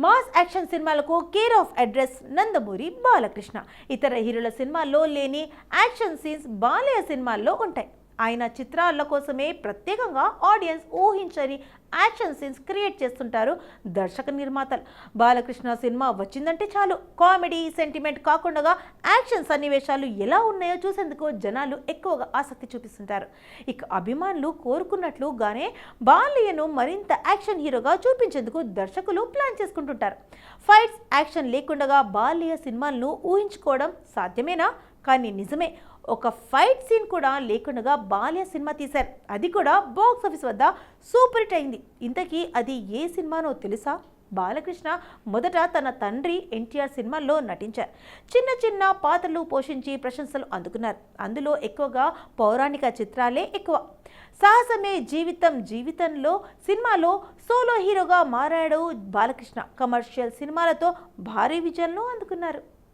Mass action సినిమాలకు care of address Nandamuri Balakrishna. ఇతర హీరోల సినిమాల్లో లేని యాక్షన్ సీన్స్ బాలయ్య సినిమాల్లో ఉంటాయి. ఆయన చిత్రాల కోసమే ప్రత్యేకంగా ఆడియన్స్ ఊహించని యాక్షన్ సీన్స్ క్రియేట్ చేస్తుంటారు దర్శక నిర్మాతలు. బాలకృష్ణ సినిమా వచ్చిందంటే చాలు కామెడీ సెంటిమెంట్ కాకుండా యాక్షన్ సన్నివేశాలు ఎలా ఉన్నాయో చూసేందుకు జనాలు ఎక్కువగా ఆసక్తి చూపిస్తుంటారు. ఇక అభిమానులు కోరుకున్నట్లుగానే బాలయ్యను మరింత యాక్షన్ హీరోగా చూపించేందుకు దర్శకులు ప్లాన్ చేసుకుంటుంటారు. ఫైట్స్ యాక్షన్ లేకుండా బాలయ్య సినిమాలను ఊహించుకోవడం సాధ్యమేనా? కానీ నిజమే, ఒక ఫైట్ సీన్ కూడా లేకుండా బాలయ్య సినిమా తీశారు. అది కూడా బాక్స్ ఆఫీస్ వద్ద సూపర్ హిట్ అయింది. ఇంతకీ అది ఏ సినిమానో తెలుసా? బాలకృష్ణ మొదట తన తండ్రి ఎన్టీఆర్ సినిమాల్లో నటించారు. చిన్న చిన్న పాత్రలు పోషించి ప్రశంసలు అందుకున్నారు. అందులో ఎక్కువగా పౌరాణిక చిత్రాలే ఎక్కువ. సాహసమే జీవితంలో సినిమాలో సోలో హీరోగా మారాడు బాలకృష్ణ. కమర్షియల్ సినిమాలతో భారీ విజయాలను అందుకున్నారు.